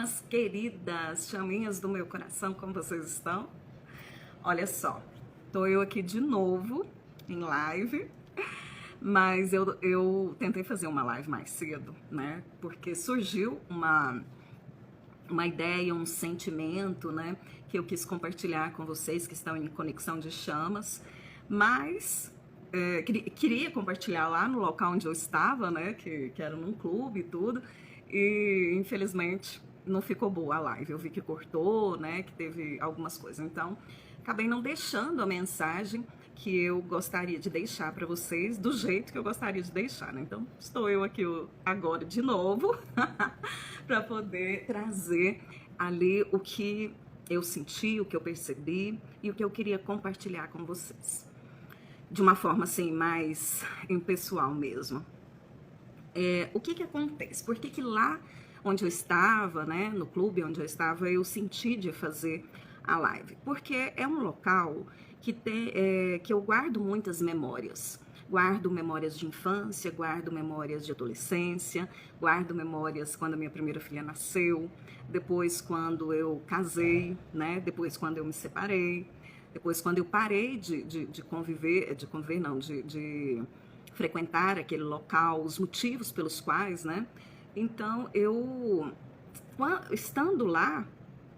minhas queridas chaminhas do meu coração, como vocês estão? Olha só, tô eu aqui de novo em live, mas eu tentei fazer uma live mais cedo, né? Porque surgiu uma ideia, um sentimento, né? Que eu quis compartilhar com vocês que estão em conexão de chamas, mas queria compartilhar lá no local onde eu estava, né? Que era num clube e tudo. E infelizmente não ficou boa a live. Eu vi que cortou, né? Que teve algumas coisas. Então, acabei não deixando a mensagem que eu gostaria de deixar para vocês do jeito que eu gostaria de deixar, né? Então, estou eu aqui agora de novo para poder trazer ali o que eu senti, o que eu percebi e o que eu queria compartilhar com vocês. De uma forma assim, mais impessoal mesmo. O que acontece? Por que lá onde eu estava, né, no clube onde eu estava, eu senti de fazer a live? Porque é um local que eu guardo muitas memórias. Guardo memórias de infância, guardo memórias de adolescência, guardo memórias quando a minha primeira filha nasceu, depois quando eu casei, né, depois quando eu me separei, depois quando eu parei de frequentar aquele local, os motivos pelos quais, né? Então, estando lá,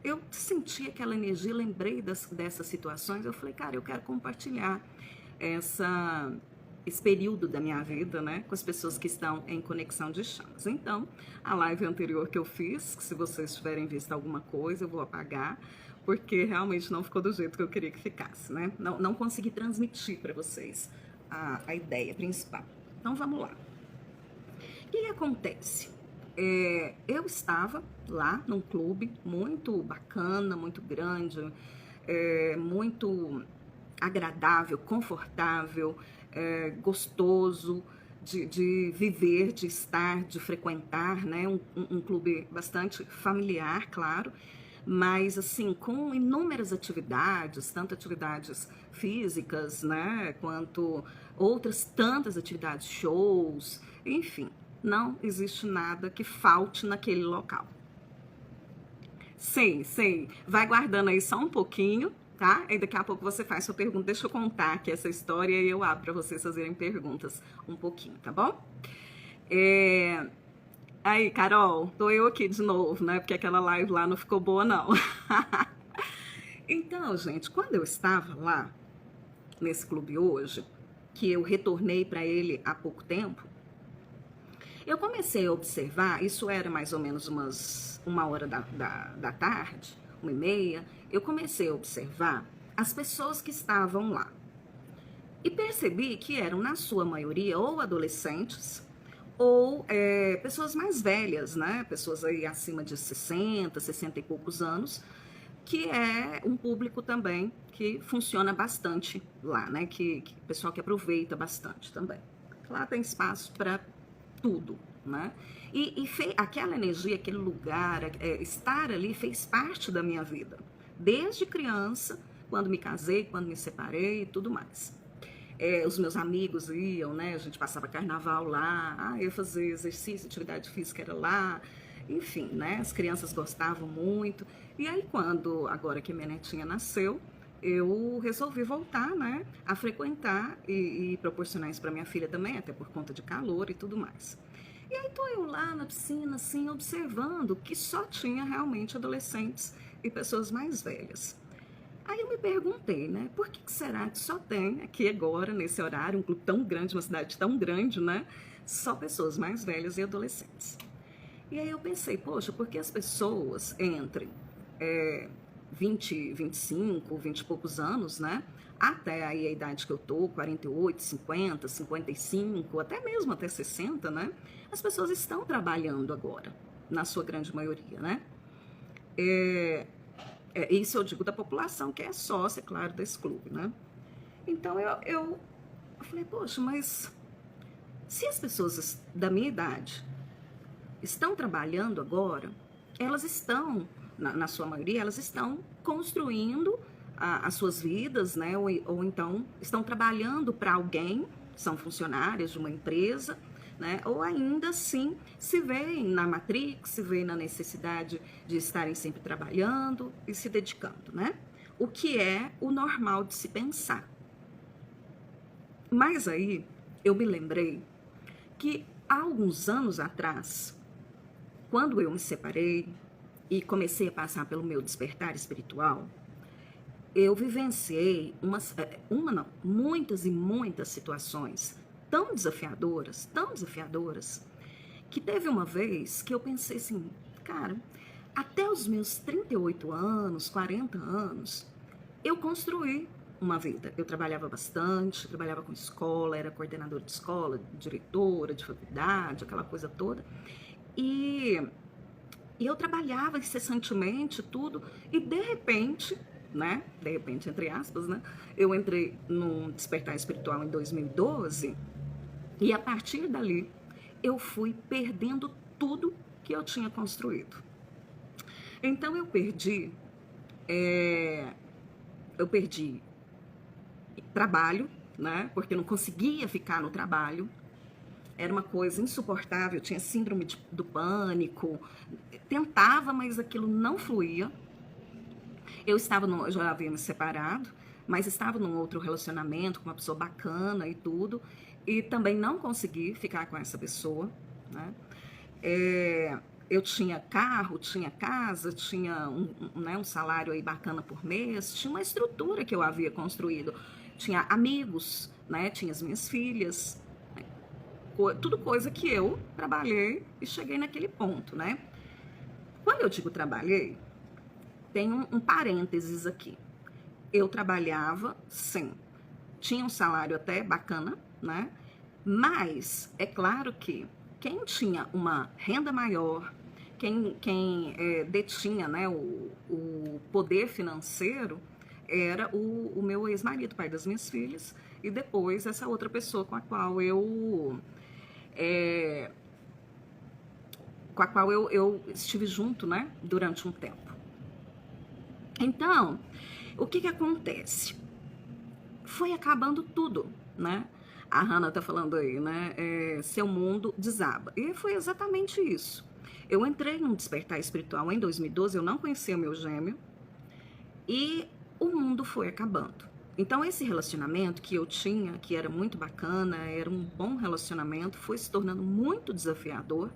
eu senti aquela energia, lembrei dessas situações, eu falei, cara, eu quero compartilhar esse período da minha vida, né, com as pessoas que estão em conexão de chamas. Então, a live anterior que eu fiz, que se vocês tiverem visto alguma coisa, eu vou apagar, porque realmente não ficou do jeito que eu queria que ficasse, né? Não consegui transmitir para vocês a ideia principal. Então, vamos lá. O que acontece? Eu estava lá num clube muito bacana, muito grande, muito agradável, confortável, gostoso de viver, de estar, de frequentar, né? Um clube bastante familiar, claro, mas assim, com inúmeras atividades, tanto atividades físicas, né, quanto outras tantas atividades, shows, enfim, não existe nada que falte naquele local. Sei, vai guardando aí só um pouquinho, tá? E daqui a pouco você faz sua pergunta, deixa eu contar aqui essa história e eu abro para vocês fazerem perguntas um pouquinho, tá bom? Aí, Carol, tô eu aqui de novo, né? Porque aquela live lá não ficou boa, não. Então, gente, quando eu estava lá, nesse clube hoje, que eu retornei para ele há pouco tempo, eu comecei a observar, isso era mais ou menos uma hora da tarde, 1h30, eu comecei a observar as pessoas que estavam lá. E percebi que eram, na sua maioria, ou adolescentes, ou pessoas mais velhas, né? Pessoas aí acima de 60 e poucos anos, que é um público também que funciona bastante lá, né? Que pessoal que aproveita bastante também. Lá tem espaço para tudo, né? Aquela energia, aquele lugar, estar ali fez parte da minha vida. Desde criança, quando me casei, quando me separei e tudo mais. Os meus amigos iam, né? A gente passava carnaval lá, eu fazia exercício, atividade física era lá, enfim, né? As crianças gostavam muito. E aí, agora que minha netinha nasceu, eu resolvi voltar, né? A frequentar e proporcionar isso para minha filha também, até por conta de calor e tudo mais. E aí tô eu lá na piscina, assim, observando que só tinha realmente adolescentes e pessoas mais velhas. Aí eu me perguntei, né, por que será que só tem aqui agora, nesse horário, um clube tão grande, uma cidade tão grande, né, só pessoas mais velhas e adolescentes? E aí eu pensei, poxa, porque as pessoas entre 20, 25, 20 e poucos anos, né, até aí a idade que eu tô, 48, 50, 55, até mesmo até 60, né, as pessoas estão trabalhando agora, na sua grande maioria, né? Isso eu digo da população, que é sócia, claro, desse clube, né? Então eu falei, poxa, mas se as pessoas da minha idade estão trabalhando agora, elas estão, na sua maioria, elas estão construindo as suas vidas, né? Ou então estão trabalhando para alguém, são funcionárias de uma empresa, né? Ou ainda assim se veem na Matrix, se veem na necessidade de estarem sempre trabalhando e se dedicando, né? O que é o normal de se pensar. Mas aí eu me lembrei que há alguns anos atrás, quando eu me separei e comecei a passar pelo meu despertar espiritual, eu vivenciei muitas e muitas situações tão desafiadoras, que teve uma vez que eu pensei assim, cara, até os meus 38 anos, 40 anos, eu construí uma vida. Eu trabalhava bastante, trabalhava com escola, era coordenadora de escola, diretora de faculdade, aquela coisa toda. E eu trabalhava incessantemente, tudo, e de repente, né, de repente, entre aspas, né, eu entrei num despertar espiritual em 2012, e a partir dali, eu fui perdendo tudo que eu tinha construído. Então, eu perdi trabalho, né, porque eu não conseguia ficar no trabalho, era uma coisa insuportável, eu tinha síndrome do pânico, tentava, mas aquilo não fluía. Eu já havia me separado, mas estava num outro relacionamento com uma pessoa bacana e tudo, e também não consegui ficar com essa pessoa, né? Eu tinha carro, tinha casa, tinha um salário aí bacana por mês, tinha uma estrutura que eu havia construído, tinha amigos, né? Tinha as minhas filhas, tudo coisa que eu trabalhei e cheguei naquele ponto, né? Quando eu digo trabalhei, tem um parênteses aqui. Eu trabalhava, sim, tinha um salário até bacana, né? Mas é claro que quem tinha uma renda maior, quem detinha, né, o poder financeiro, era o meu ex-marido, pai das minhas filhas, e depois essa outra pessoa com a qual eu estive junto, né, durante um tempo. Então, o que acontece? Foi acabando tudo, né? A Hannah tá falando aí, né? Seu mundo desaba. E foi exatamente isso. Eu entrei num despertar espiritual em 2012, eu não conhecia o meu gêmeo, e o mundo foi acabando. Então, esse relacionamento que eu tinha, que era muito bacana, era um bom relacionamento, foi se tornando muito desafiador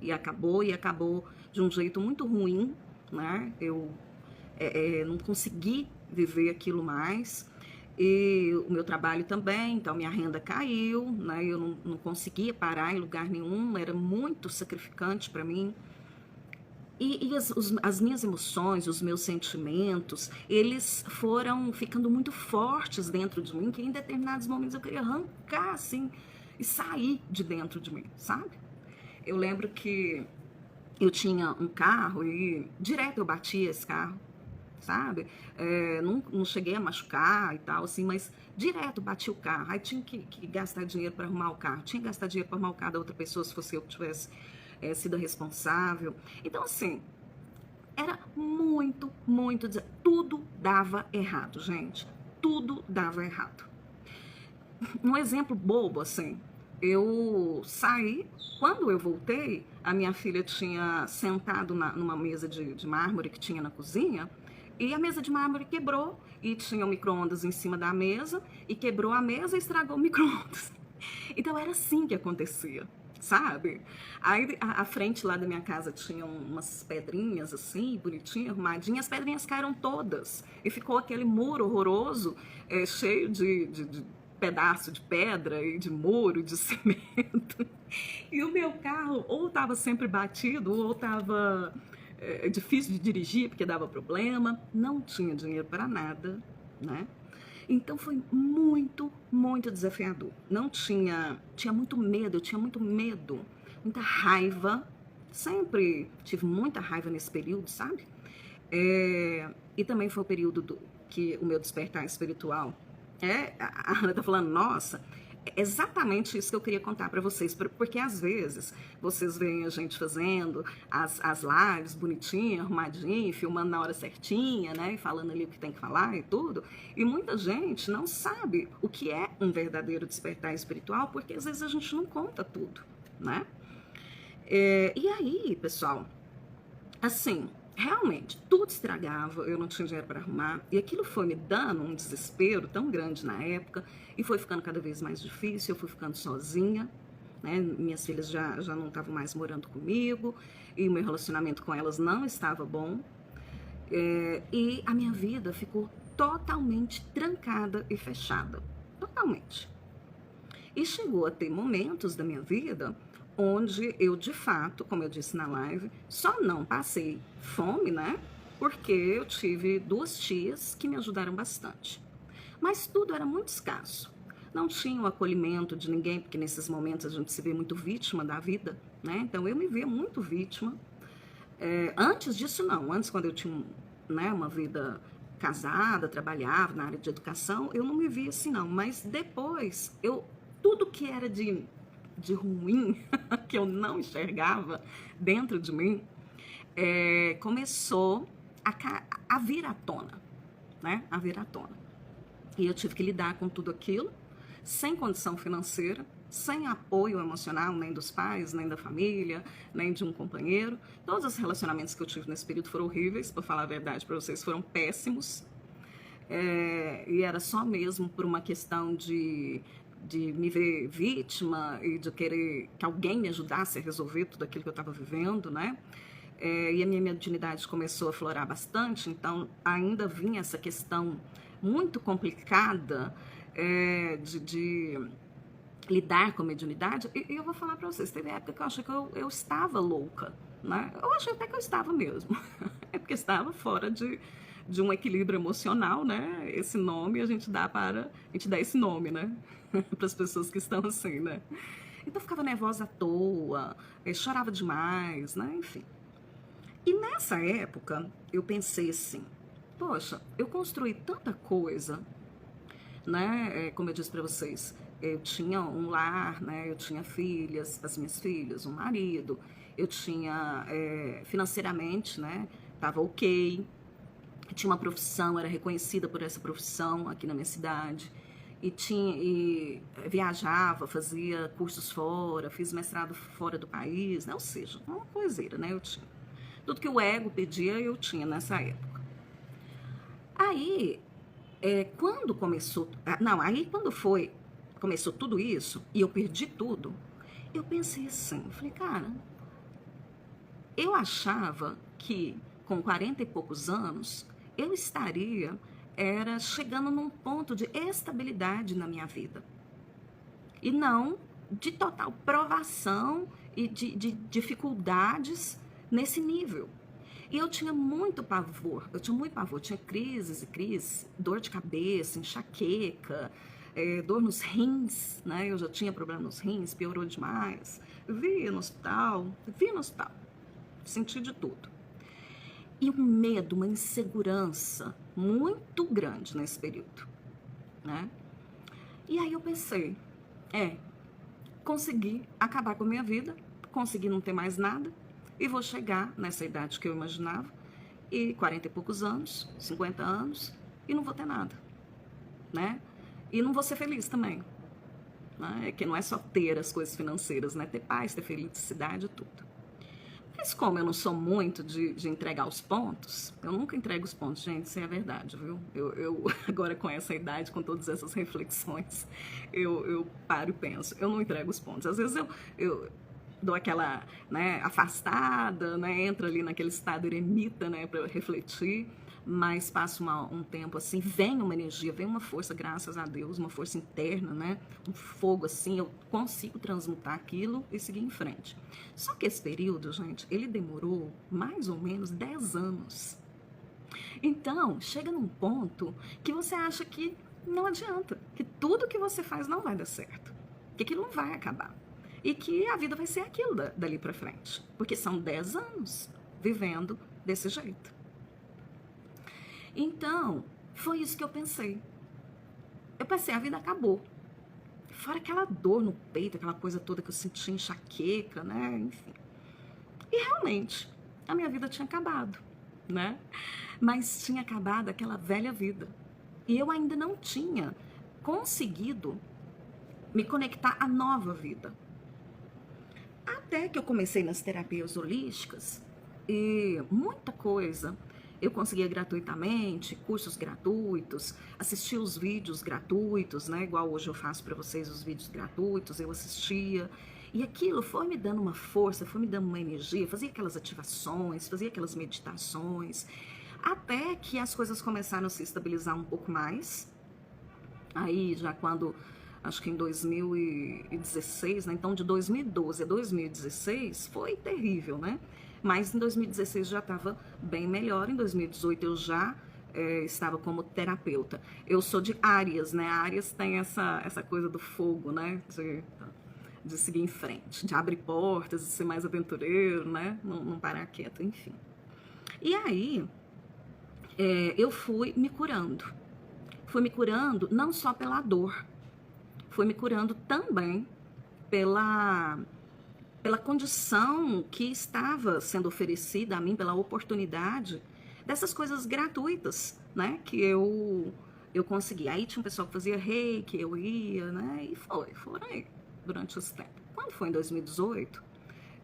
e acabou de um jeito muito ruim, né? Eu não consegui viver aquilo mais. E o meu trabalho também, então minha renda caiu, né? Eu não conseguia parar em lugar nenhum, era muito sacrificante para mim. E as minhas emoções, os meus sentimentos, eles foram ficando muito fortes dentro de mim, que em determinados momentos eu queria arrancar, assim, e sair de dentro de mim, sabe? Eu lembro que eu tinha um carro e direto eu batia esse carro, sabe? Não cheguei a machucar e tal, assim, mas direto bati o carro. Aí tinha que gastar dinheiro para arrumar o carro. Tinha que gastar dinheiro para arrumar o carro da outra pessoa, se fosse eu que tivesse sido responsável. Então, assim, era muito, tudo dava errado, gente. Tudo dava errado. Um exemplo bobo, assim, eu saí, quando eu voltei, a minha filha tinha sentado numa mesa de mármore que tinha na cozinha, e a mesa de mármore quebrou, e tinha o micro-ondas em cima da mesa, e quebrou a mesa e estragou o micro-ondas. Então era assim que acontecia, sabe? Aí a frente lá da minha casa tinha umas pedrinhas assim, bonitinhas, arrumadinhas, as pedrinhas caíram todas, e ficou aquele muro horroroso, cheio de pedaço de pedra e de muro, de cimento. E o meu carro ou estava sempre batido, ou estava difícil de dirigir porque dava problema, não tinha dinheiro para nada, né? Então foi muito, muito desafiador. Tinha muito medo, eu tinha muito medo, muita raiva. Sempre tive muita raiva nesse período, sabe? E também foi o período que o meu despertar espiritual. A Ana tá falando, nossa, é exatamente isso que eu queria contar para vocês, porque às vezes vocês veem a gente fazendo as lives bonitinha, arrumadinha, filmando na hora certinha, né, e falando ali o que tem que falar e tudo, e muita gente não sabe o que é um verdadeiro despertar espiritual, porque às vezes a gente não conta tudo, né? E aí, pessoal, assim, realmente, tudo estragava, eu não tinha dinheiro para arrumar, e aquilo foi me dando um desespero tão grande na época, e foi ficando cada vez mais difícil, eu fui ficando sozinha, né? Minhas filhas já não estavam mais morando comigo, e o meu relacionamento com elas não estava bom, e a minha vida ficou totalmente trancada e fechada, totalmente. E chegou a ter momentos da minha vida onde eu, de fato, como eu disse na live, só não passei fome, né? Porque eu tive 2 tias que me ajudaram bastante. Mas tudo era muito escasso. Não tinha o acolhimento de ninguém, porque nesses momentos a gente se vê muito vítima da vida, né? Então eu me via muito vítima. Antes disso, não. Antes, quando eu tinha, né, uma vida casada, trabalhava na área de educação, eu não me via assim, não. Mas depois, tudo que era de ruim, que eu não enxergava dentro de mim, começou a vir à tona, né? A vir à tona. E eu tive que lidar com tudo aquilo, sem condição financeira, sem apoio emocional, nem dos pais, nem da família, nem de um companheiro. Todos os relacionamentos que eu tive nesse período foram horríveis, para falar a verdade para vocês, foram péssimos. E era só mesmo por uma questão de me ver vítima e de querer que alguém me ajudasse a resolver tudo aquilo que eu estava vivendo, né? E a minha mediunidade começou a florar bastante, então ainda vinha essa questão muito complicada de lidar com a mediunidade. E eu vou falar para vocês, teve época que eu achei que eu estava louca, né? Eu achei até que eu estava mesmo, porque estava fora de um equilíbrio emocional, né? Esse nome a gente dá esse nome, né? Para as pessoas que estão assim, né? Então eu ficava nervosa à toa, chorava demais, né? Enfim. E nessa época eu pensei assim, poxa, eu construí tanta coisa, né? Como eu disse para vocês, eu tinha um lar, né? Eu tinha filhas, as minhas filhas, um marido, eu tinha financeiramente, né? Tava ok. Tinha uma profissão, era reconhecida por essa profissão aqui na minha cidade, e viajava, fazia cursos fora, fiz mestrado fora do país, né? Ou seja, uma coiseira, né? Eu tinha. Tudo que o ego pedia, eu tinha nessa época. Aí, quando começou... Não, aí quando começou tudo isso, e eu perdi tudo, eu pensei assim, falei, cara, eu achava que com 40 e poucos anos, eu estaria chegando num ponto de estabilidade na minha vida. E não de total provação e de dificuldades nesse nível. E eu tinha muito pavor, tinha crises e crises, dor de cabeça, enxaqueca, dor nos rins, né? Eu já tinha problema nos rins, piorou demais. Vi no hospital, senti de tudo. E um medo, uma insegurança muito grande nesse período, né? E aí eu pensei, consegui acabar com a minha vida, consegui não ter mais nada, e vou chegar nessa idade que eu imaginava, e 40 e poucos anos, 50 anos, e não vou ter nada, né? E não vou ser feliz também, né? Que não é só ter as coisas financeiras, né? Ter paz, ter felicidade, tudo. Mas como eu não sou muito de entregar os pontos, eu nunca entrego os pontos, gente, isso é a verdade, viu? Eu agora com essa idade, com todas essas reflexões, eu paro e penso, eu não entrego os pontos. Às vezes eu dou aquela, né, afastada, né, entro ali naquele estado eremita, né, para refletir, mas passo um tempo assim, vem uma energia, vem uma força, graças a Deus, uma força interna, né, um fogo assim, eu consigo transmutar aquilo e seguir em frente. Só que esse período, gente, ele demorou mais ou menos 10 anos. Então, chega num ponto que você acha que não adianta, que tudo que você faz não vai dar certo, que aquilo não vai acabar. E que a vida vai ser aquilo dali pra frente. Porque são 10 anos vivendo desse jeito. Então, foi isso que eu pensei. Eu pensei, a vida acabou. Fora aquela dor no peito, aquela coisa toda que eu sentia, enxaqueca, né? Enfim. E realmente, a minha vida tinha acabado, né? Mas tinha acabado aquela velha vida. E eu ainda não tinha conseguido me conectar à nova vida. Até que eu comecei nas terapias holísticas e muita coisa eu conseguia gratuitamente, cursos gratuitos, assistir os vídeos gratuitos, né? Igual hoje eu faço para vocês os vídeos gratuitos, eu assistia. E aquilo foi me dando uma força, foi me dando uma energia, fazia aquelas ativações, fazia aquelas meditações, até que as coisas começaram a se estabilizar um pouco mais. Aí já quando, acho que em 2016, né? Então de 2012 a 2016 foi terrível, né? Mas em 2016 já estava bem melhor, em 2018 eu já estava como terapeuta. Eu sou de Áries, né? Áries tem essa coisa do fogo, né? De seguir em frente, de abrir portas, de ser mais aventureiro, né? Não parar quieto, enfim. E aí, eu fui me curando. Fui me curando não só pela dor, fui me curando também pela condição que estava sendo oferecida a mim, pela oportunidade dessas coisas gratuitas, né? Que eu consegui. Aí tinha um pessoal que fazia reiki, eu ia, né? E foram aí durante esse tempo. Quando foi em 2018,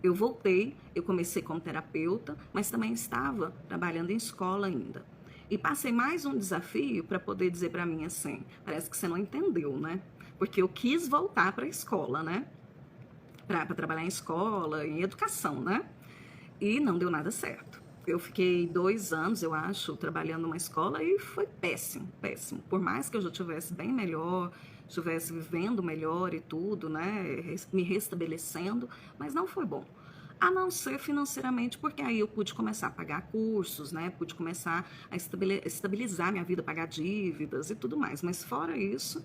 eu voltei, eu comecei como terapeuta, mas também estava trabalhando em escola ainda. E passei mais um desafio para poder dizer para mim assim, parece que você não entendeu, né? Porque eu quis voltar para a escola, né? Para trabalhar em escola, em educação, né? E não deu nada certo. Eu fiquei 2 anos, eu acho, trabalhando numa escola e foi péssimo, péssimo. Por mais que eu já estivesse bem melhor, estivesse vivendo melhor e tudo, né? Me restabelecendo, mas não foi bom. A não ser financeiramente, porque aí eu pude começar a pagar cursos, né? Pude começar a estabilizar minha vida, pagar dívidas e tudo mais. Mas fora isso,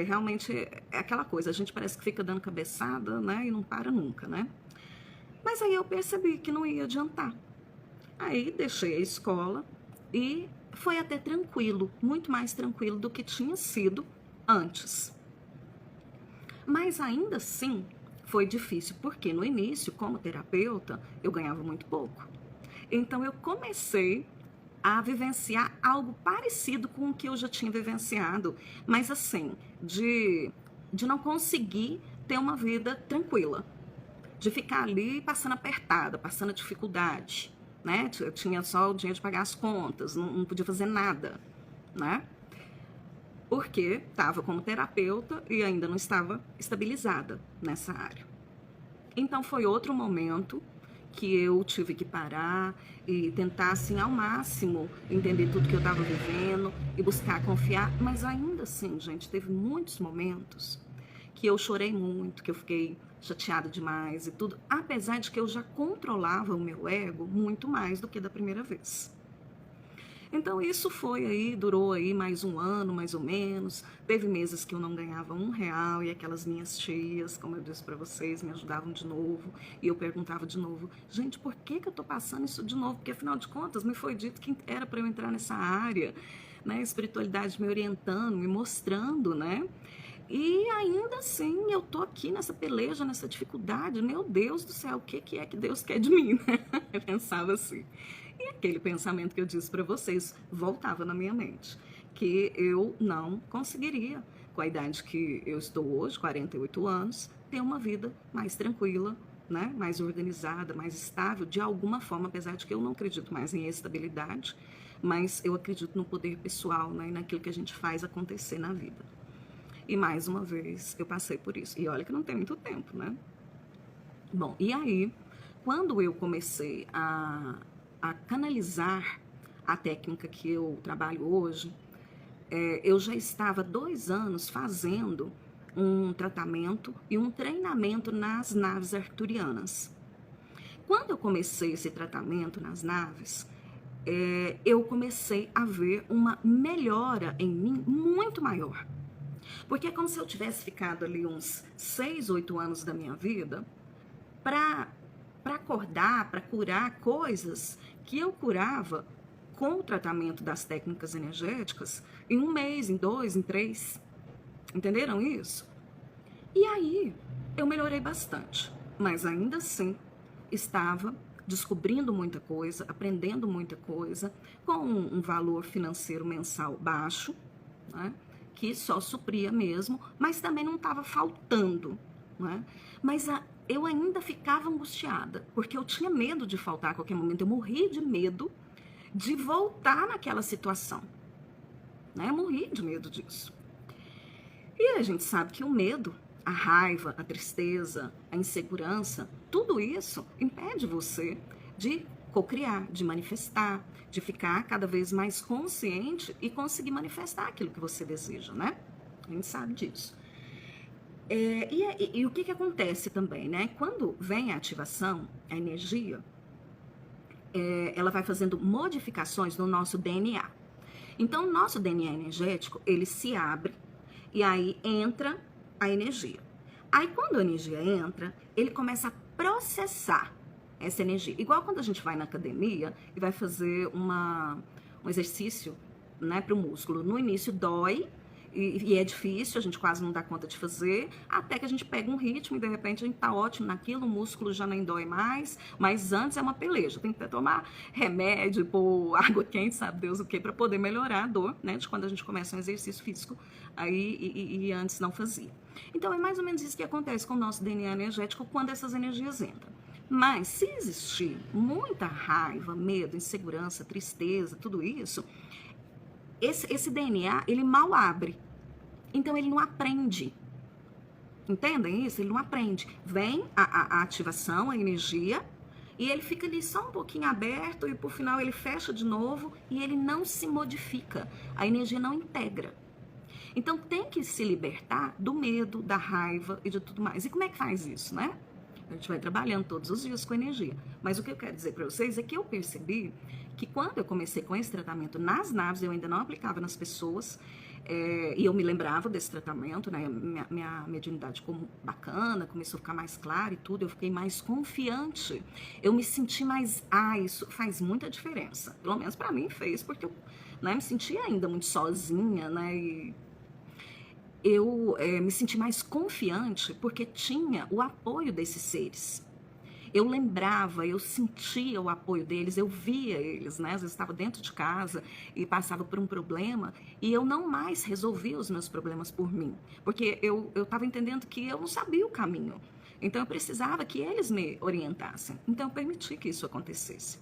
realmente é aquela coisa, a gente parece que fica dando cabeçada, né? E não para nunca, né? Mas aí eu percebi que não ia adiantar. Aí deixei a escola e foi até tranquilo, muito mais tranquilo do que tinha sido antes. Mas ainda assim foi difícil, porque no início, como terapeuta, eu ganhava muito pouco. Então eu comecei a vivenciar algo parecido com o que eu já tinha vivenciado, mas assim, de não conseguir ter uma vida tranquila, de ficar ali passando apertada, passando dificuldade, né? Eu tinha só o dinheiro de pagar as contas, não podia fazer nada, né? Porque estava como terapeuta e ainda não estava estabilizada nessa área. Então foi outro momento que eu tive que parar e tentar, assim, ao máximo, entender tudo que eu estava vivendo e buscar confiar. Mas ainda assim, gente, teve muitos momentos que eu chorei muito, que eu fiquei chateada demais e tudo, apesar de que eu já controlava o meu ego muito mais do que da primeira vez. Então isso foi aí, durou aí mais um ano, mais ou menos. Teve meses que eu não ganhava R$1 e aquelas minhas tias, como eu disse para vocês, me ajudavam de novo. E eu perguntava de novo, gente, por que eu tô passando isso de novo? Porque afinal de contas me foi dito que era para eu entrar nessa área, né? A espiritualidade me orientando, me mostrando, né? E ainda assim eu tô aqui nessa peleja, nessa dificuldade. Meu Deus do céu, o que é que Deus quer de mim, né? Eu pensava assim. E aquele pensamento que eu disse para vocês voltava na minha mente, que eu não conseguiria, com a idade que eu estou hoje, 48 anos, ter uma vida mais tranquila, né? Mais organizada, mais estável, de alguma forma, apesar de que eu não acredito mais em estabilidade, mas eu acredito no poder pessoal, né? E naquilo que a gente faz acontecer na vida. E mais uma vez eu passei por isso. E olha que não tem muito tempo, né? Bom, e aí, quando eu comecei a canalizar a técnica que eu trabalho hoje, eu já estava 2 anos fazendo um tratamento e um treinamento nas naves arcturianas. Quando eu comecei esse tratamento nas naves, eu comecei a ver uma melhora em mim muito maior. Porque é como se eu tivesse ficado ali uns 6, 8 anos da minha vida para acordar, para curar coisas que eu curava com o tratamento das técnicas energéticas em 1 mês, em 2, em 3. Entenderam isso? E aí eu melhorei bastante, mas ainda assim estava descobrindo muita coisa, aprendendo muita coisa, com um valor financeiro mensal baixo, né? Que só supria mesmo, mas também não estava faltando, né? Mas eu ainda ficava angustiada, porque eu tinha medo de faltar a qualquer momento, eu morria de medo de voltar naquela situação, né? Eu morria de medo disso. E a gente sabe que o medo, a raiva, a tristeza, a insegurança, tudo isso impede você de cocriar, de manifestar, de ficar cada vez mais consciente e conseguir manifestar aquilo que você deseja, né? A gente sabe disso. E o que acontece também, né? Quando vem a ativação, a energia, ela vai fazendo modificações no nosso DNA. Então, o nosso DNA energético, ele se abre e aí entra a energia. Aí, quando a energia entra, ele começa a processar essa energia. Igual quando a gente vai na academia e vai fazer um exercício, né, para o músculo. No início dói e é difícil, a gente quase não dá conta de fazer, até que a gente pega um ritmo e de repente a gente tá ótimo naquilo, o músculo já nem dói mais, mas antes é uma peleja, tem que tomar remédio, pôr água quente, sabe Deus o que, para poder melhorar a dor, né, de quando a gente começa um exercício físico aí e antes não fazia. Então é mais ou menos isso que acontece com o nosso DNA energético quando essas energias entram. Mas se existir muita raiva, medo, insegurança, tristeza, tudo isso, esse DNA, ele mal abre. Então, ele não aprende. Entendem isso? Ele não aprende. Vem a ativação, a energia, e ele fica ali só um pouquinho aberto, e por final ele fecha de novo, e ele não se modifica. A energia não integra. Então, tem que se libertar do medo, da raiva e de tudo mais. E como é que faz isso, né? A gente vai trabalhando todos os dias com energia. Mas o que eu quero dizer para vocês é que eu percebi que quando eu comecei com esse tratamento nas naves, eu ainda não aplicava nas pessoas, e eu me lembrava desse tratamento, né? Minha mediunidade ficou bacana, começou a ficar mais clara e tudo, eu fiquei mais confiante, eu me senti mais, isso faz muita diferença, pelo menos para mim fez, porque eu, né, me sentia ainda muito sozinha, né, e eu me senti mais confiante porque tinha o apoio desses seres. Eu lembrava, eu sentia o apoio deles, eu via eles, né? Às vezes estava dentro de casa e passava por um problema e eu não mais resolvia os meus problemas por mim, porque eu estava entendendo que eu não sabia o caminho. Então eu precisava que eles me orientassem. Então eu permiti que isso acontecesse.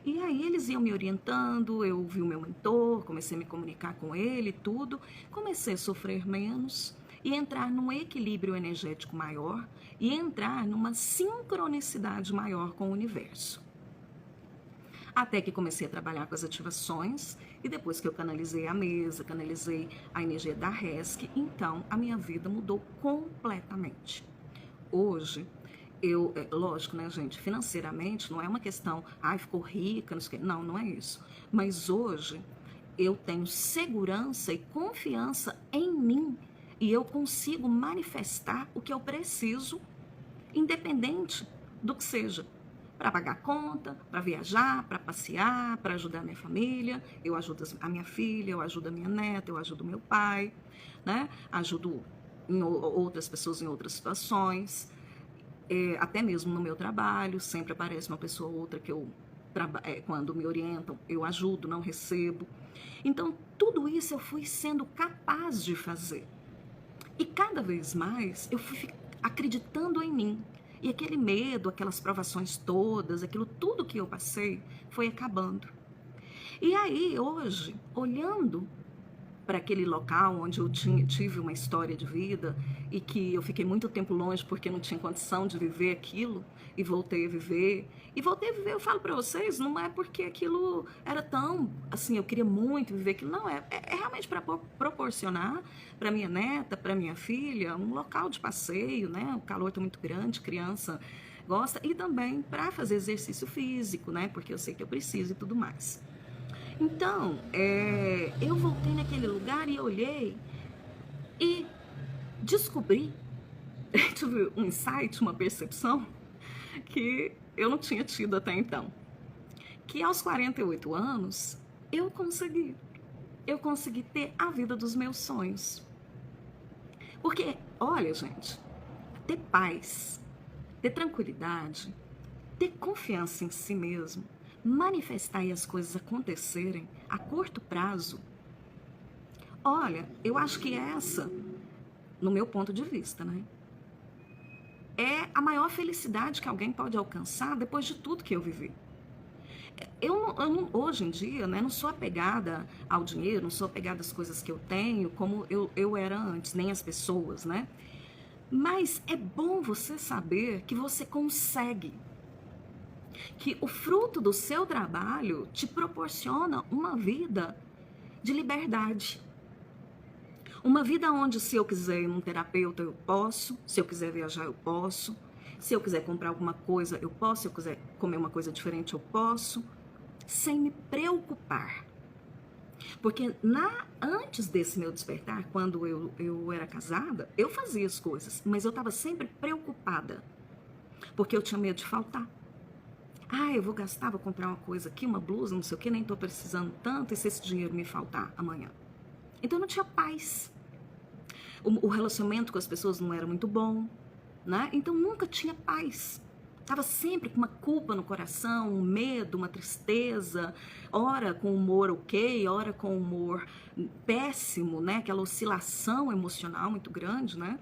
E aí eles iam me orientando, eu vi o meu mentor, comecei a me comunicar com ele, tudo, comecei a sofrer menos e entrar num equilíbrio energético maior e entrar numa sincronicidade maior com o universo. Até que comecei a trabalhar com as ativações e depois que eu canalizei a mesa, canalizei a energia da RESC, então a minha vida mudou completamente. Hoje, lógico, né, gente, financeiramente não é uma questão, ficou rica, não sei o quê. Não, não é isso. Mas hoje eu tenho segurança e confiança em mim e eu consigo manifestar o que eu preciso, independente do que seja. Para pagar conta, para viajar, para passear, para ajudar a minha família, eu ajudo a minha filha, eu ajudo a minha neta, eu ajudo o meu pai, né? Ajudo outras pessoas em outras situações. Até mesmo no meu trabalho, sempre aparece uma pessoa ou outra que eu, quando me orientam, eu ajudo, não recebo. Então, tudo isso eu fui sendo capaz de fazer. E cada vez mais eu fui acreditando em mim. E aquele medo, aquelas provações todas, aquilo tudo que eu passei, foi acabando. E aí, hoje, olhando para aquele local onde eu tive uma história de vida e que eu fiquei muito tempo longe porque não tinha condição de viver aquilo e voltei a viver. E voltei a viver, eu falo para vocês, não é porque aquilo era tão, assim, eu queria muito viver aquilo, não, é realmente para proporcionar para minha neta, para minha filha, um local de passeio, né? O calor está muito grande, criança gosta, e também para fazer exercício físico, né? Porque eu sei que eu preciso e tudo mais. Então, eu voltei naquele lugar e olhei e descobri, tive um insight, uma percepção que eu não tinha tido até então. Que aos 48 anos, eu consegui ter a vida dos meus sonhos. Porque, olha, gente, ter paz, ter tranquilidade, ter confiança em si mesmo, manifestar e as coisas acontecerem a curto prazo, olha, eu acho que essa, no meu ponto de vista, né, é a maior felicidade que alguém pode alcançar depois de tudo que eu vivi. Hoje em dia, né, não sou apegada ao dinheiro, não sou apegada às coisas que eu tenho como eu era antes, nem às pessoas, né? Mas é bom você saber que você consegue, que o fruto do seu trabalho te proporciona uma vida de liberdade. Uma vida onde, se eu quiser ir num terapeuta, eu posso, se eu quiser viajar, eu posso, se eu quiser comprar alguma coisa, eu posso, se eu quiser comer uma coisa diferente, eu posso, sem me preocupar. Porque antes desse meu despertar, quando eu era casada, eu fazia as coisas, mas eu estava sempre preocupada, porque eu tinha medo de faltar. Eu vou gastar, vou comprar uma coisa aqui, uma blusa, não sei o que, nem estou precisando tanto, e se esse dinheiro me faltar amanhã? Então eu não tinha paz. O relacionamento com as pessoas não era muito bom, né? Então nunca tinha paz. Estava sempre com uma culpa no coração, um medo, uma tristeza, ora com humor ok, ora com humor péssimo, né? Aquela oscilação emocional muito grande, né?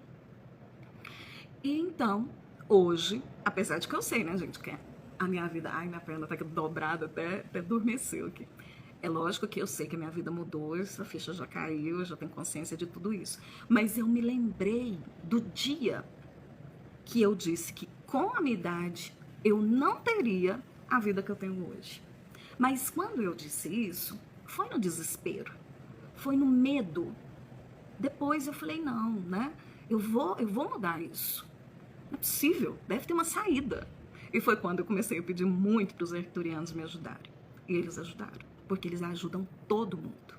E então, hoje, apesar de que eu sei, né, gente, que a minha vida, minha perna tá dobrada, até adormeceu aqui. É lógico que eu sei que a minha vida mudou, essa ficha já caiu, eu já tenho consciência de tudo isso. Mas eu me lembrei do dia que eu disse que com a minha idade eu não teria a vida que eu tenho hoje. Mas quando eu disse isso, foi no desespero, foi no medo. Depois eu falei, não, né? Eu vou mudar isso. Não é possível, deve ter uma saída. E foi quando eu comecei a pedir muito para os arcturianos me ajudarem. E eles ajudaram, porque eles ajudam todo mundo.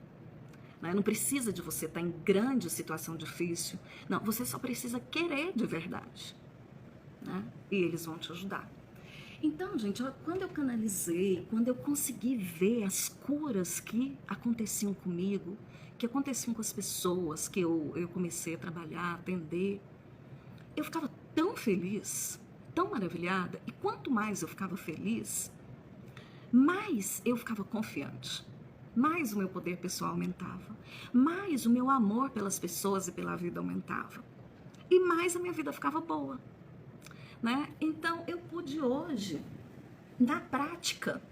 Não precisa de você estar em grande situação difícil. Não, você só precisa querer de verdade. Né? E eles vão te ajudar. Então, gente, quando eu canalizei, quando eu consegui ver as curas que aconteciam comigo, que aconteciam com as pessoas que eu comecei a trabalhar, a atender, eu ficava tão feliz, tão maravilhada, e quanto mais eu ficava feliz, mais eu ficava confiante, mais o meu poder pessoal aumentava, mais o meu amor pelas pessoas e pela vida aumentava, e mais a minha vida ficava boa, né? Então eu pude hoje, na prática,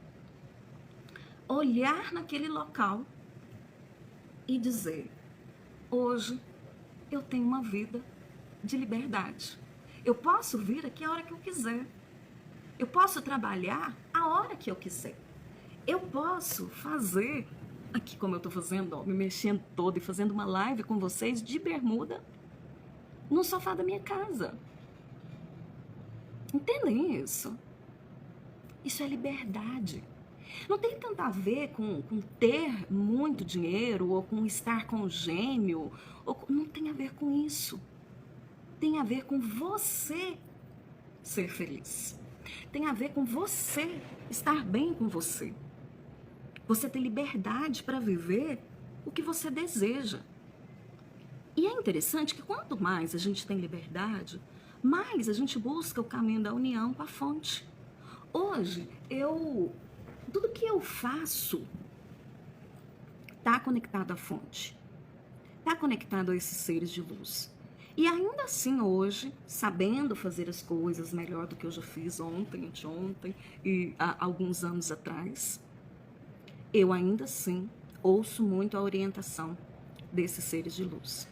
olhar naquele local e dizer, hoje eu tenho uma vida de liberdade. Eu posso vir aqui a hora que eu quiser. Eu posso trabalhar a hora que eu quiser. Eu posso fazer, aqui como eu estou fazendo, me mexendo toda e fazendo uma live com vocês de bermuda no sofá da minha casa. Entendem isso? Isso é liberdade. Não tem tanto a ver com ter muito dinheiro ou com estar com gêmeo. Não tem a ver com isso. Tem a ver com você ser feliz. Tem a ver com você estar bem com você. Você ter liberdade para viver o que você deseja. E é interessante que quanto mais a gente tem liberdade, mais a gente busca o caminho da união com a fonte. Hoje, tudo que eu faço está conectado à fonte. Está conectado a esses seres de luz. E ainda assim hoje, sabendo fazer as coisas melhor do que eu já fiz ontem, anteontem e há alguns anos atrás, eu ainda assim ouço muito a orientação desses seres de luz.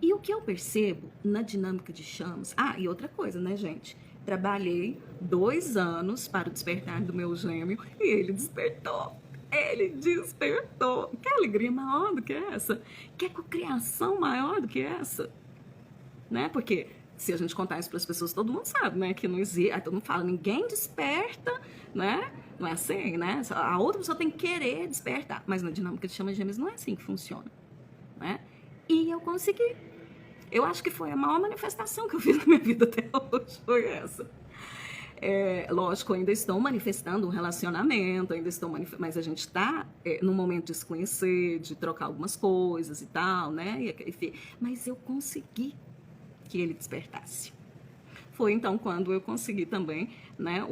E o que eu percebo na dinâmica de chamas... e outra coisa, né, gente? Trabalhei 2 anos para o despertar do meu gêmeo e ele despertou. Ele despertou. Que alegria maior do que essa? Que cocriação maior do que essa? Né? Porque se a gente contar isso para as pessoas, todo mundo sabe, né? Que não existe. Aí todo mundo fala, ninguém desperta, né? Não é assim, né? A outra pessoa tem que querer despertar. Mas na dinâmica de chamas gêmeas não é assim que funciona, né? E eu consegui. Eu acho que foi a maior manifestação que eu fiz na minha vida até hoje, foi essa. Lógico, ainda estou manifestando um relacionamento, mas a gente está no momento de se conhecer, de trocar algumas coisas e tal, né? Mas eu consegui que ele despertasse. Foi então quando eu consegui também, né,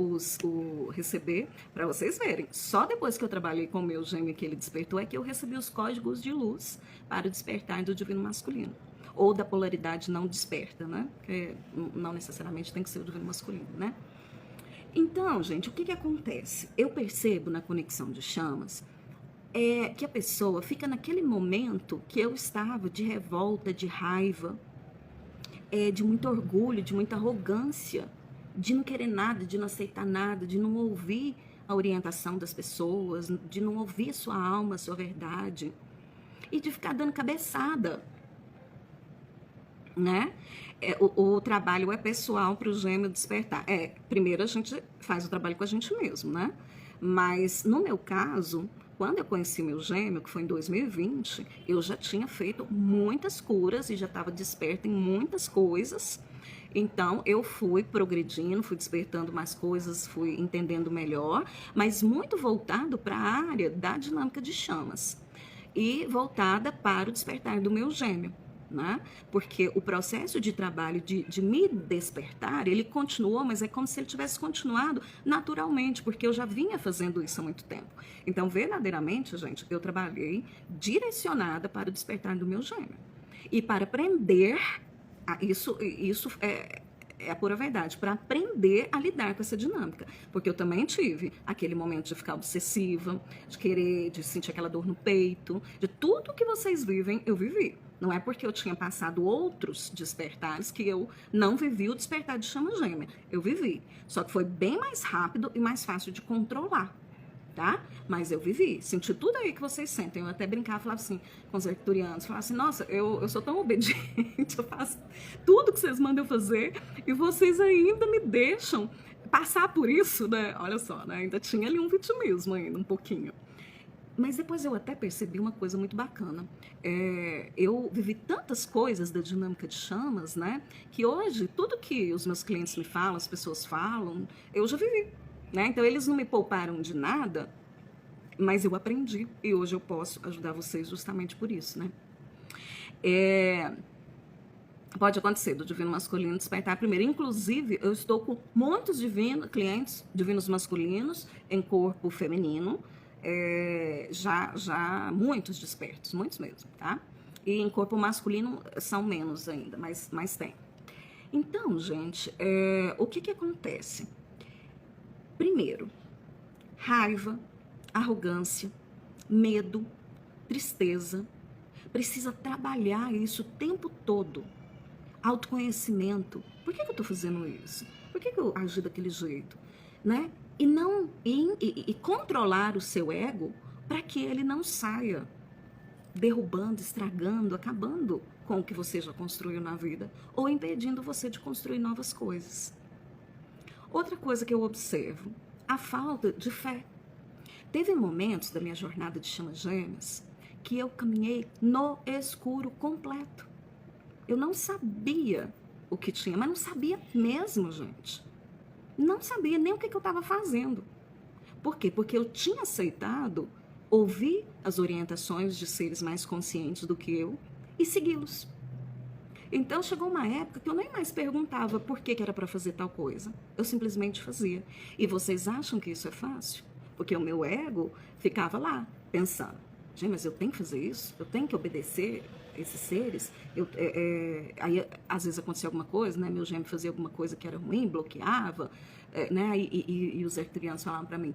receber, para vocês verem, só depois que eu trabalhei com o meu gêmeo que ele despertou é que eu recebi os códigos de luz para o despertar do divino masculino. ou da polaridade não desperta, né? Que não necessariamente tem que ser o divino masculino, né? Então, gente, o que que acontece? Eu percebo na conexão de chamas que a pessoa fica naquele momento que eu estava de revolta, de raiva, de muito orgulho, de muita arrogância, de não querer nada, de não aceitar nada, de não ouvir a orientação das pessoas, de não ouvir a sua alma, a sua verdade, e de ficar dando cabeçada, né? O trabalho é pessoal para o gêmeo despertar. Primeiro a gente faz o trabalho com a gente mesmo, né? Mas no meu caso, quando eu conheci meu gêmeo, que foi em 2020, eu já tinha feito muitas curas e já estava desperta em muitas coisas. Então, eu fui progredindo, fui despertando mais coisas, fui entendendo melhor, mas muito voltado para a área da dinâmica de chamas e voltada para o despertar do meu gêmeo. Né? Porque o processo de trabalho de me despertar, ele continuou, mas é como se ele tivesse continuado naturalmente, porque eu já vinha fazendo isso há muito tempo. Então, verdadeiramente, gente, eu trabalhei direcionada para o despertar do meu gêmeo. E para aprender, isso é a pura verdade, para aprender a lidar com essa dinâmica. Porque eu também tive aquele momento de ficar obsessiva, de querer, de sentir aquela dor no peito, de tudo que vocês vivem, eu vivi. Não é porque eu tinha passado outros despertares que eu não vivi o despertar de chama gêmea. Eu vivi. Só que foi bem mais rápido e mais fácil de controlar, tá? Mas eu vivi. Senti tudo aí que vocês sentem. Eu até brincava, falava assim com os arcturianos. Falava assim, nossa, eu sou tão obediente, eu faço tudo que vocês mandam eu fazer e vocês ainda me deixam passar por isso, né? Olha só, né? Ainda tinha ali um vitimismo ainda, um pouquinho. Mas depois eu até percebi uma coisa muito bacana. Eu vivi tantas coisas da dinâmica de chamas, né? Que hoje, tudo que os meus clientes me falam, as pessoas falam, eu já vivi, né? Então, eles não me pouparam de nada, mas eu aprendi. E hoje eu posso ajudar vocês justamente por isso, né? Pode acontecer do divino masculino despertar primeiro. Inclusive, eu estou com muitos clientes divinos masculinos em corpo feminino, já muitos despertos, muitos mesmo, tá? E em corpo masculino são menos ainda, mas tem. Então, gente, o que acontece? Primeiro, raiva, arrogância, medo, tristeza. Precisa trabalhar isso o tempo todo. Autoconhecimento. Por que eu tô fazendo isso? Por que eu agi daquele jeito? Né? E controlar o seu ego para que ele não saia derrubando, estragando, acabando com o que você já construiu na vida ou impedindo você de construir novas coisas. Outra coisa que eu observo, a falta de fé. Teve momentos da minha jornada de chamas gêmeas que eu caminhei no escuro completo. Eu não sabia o que tinha, mas não sabia mesmo, gente. Não sabia nem o que eu estava fazendo. Por quê? Porque eu tinha aceitado ouvir as orientações de seres mais conscientes do que eu e segui-los. Então chegou uma época que eu nem mais perguntava por que era para fazer tal coisa. Eu simplesmente fazia. E vocês acham que isso é fácil? Porque o meu ego ficava lá, pensando, gente, mas eu tenho que fazer isso? Eu tenho que obedecer esses seres? Aí às vezes acontecia alguma coisa, né? Meu gêmeo fazia alguma coisa que era ruim, bloqueava, né? E os arcturianos falavam para mim,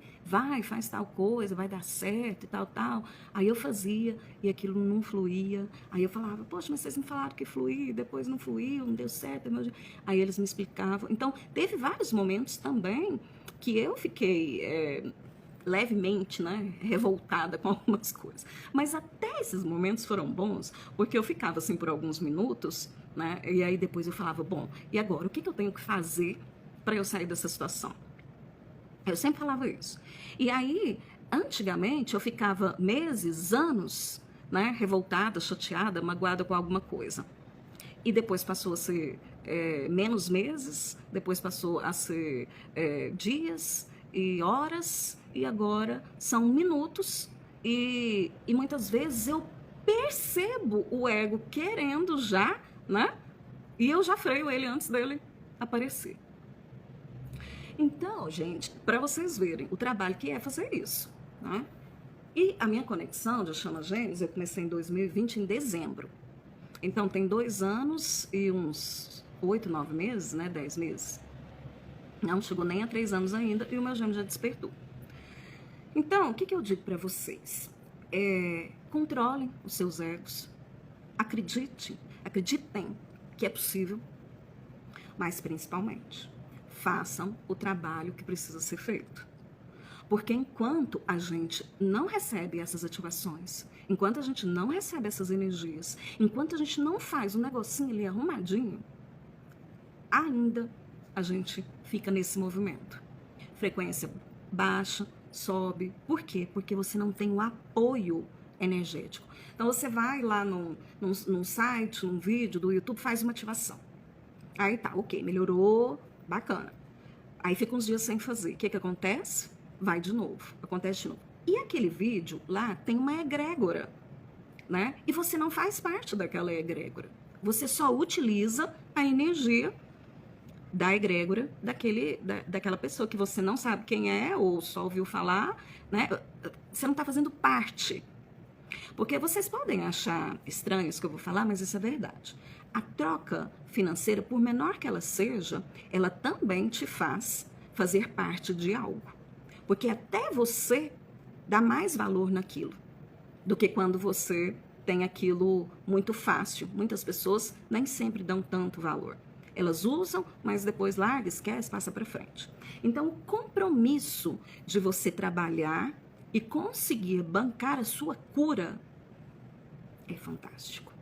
faz tal coisa, vai dar certo e tal, tal. Aí eu fazia e aquilo não fluía. Aí eu falava, poxa, mas vocês me falaram que fluía, depois não fluiu, não deu certo. Aí eles me explicavam. Então, teve vários momentos também que eu fiquei levemente, né, revoltada com algumas coisas. Mas até esses momentos foram bons, porque eu ficava assim por alguns minutos, né, e aí depois eu falava, bom, e agora, o que eu tenho que fazer para eu sair dessa situação? Eu sempre falava isso. E aí, antigamente, eu ficava meses, anos, né, revoltada, chateada, magoada com alguma coisa. E depois passou a ser menos meses, depois passou a ser dias e horas, e agora são minutos, e muitas vezes eu percebo o ego querendo já, né? E eu já freio ele antes dele aparecer. Então, gente, para vocês verem o trabalho que é fazer isso, né? E a minha conexão de Chama Gêmeos, eu comecei em 2020, em dezembro. Então, tem 2 anos e uns 8, 9 meses, né? 10 meses. Não chegou nem a 3 anos ainda e o meu gêmeo já despertou. Então, o que eu digo para vocês? Controlem os seus egos. Acreditem que é possível, mas principalmente, façam o trabalho que precisa ser feito. Porque enquanto a gente não recebe essas ativações, enquanto a gente não recebe essas energias, enquanto a gente não faz um negocinho ali arrumadinho, ainda a gente fica nesse movimento. Frequência baixa, sobe. Por quê? Porque você não tem o apoio energético. Então você vai lá num site, num vídeo do YouTube, faz uma ativação. Aí tá, ok, melhorou, bacana. Aí fica uns dias sem fazer. O que acontece? Vai de novo, acontece de novo. E aquele vídeo lá tem uma egrégora, né? E você não faz parte daquela egrégora. Você só utiliza a energia da egrégora daquela pessoa que você não sabe quem é ou só ouviu falar, né? Você não está fazendo parte. Porque vocês podem achar estranho isso que eu vou falar, mas isso é verdade. A troca financeira, por menor que ela seja, ela também te faz fazer parte de algo. Porque até você dá mais valor naquilo do que quando você tem aquilo muito fácil. Muitas pessoas nem sempre dão tanto valor. Elas usam, mas depois larga, esquece, passa para frente. Então, o compromisso de você trabalhar e conseguir bancar a sua cura é fantástico.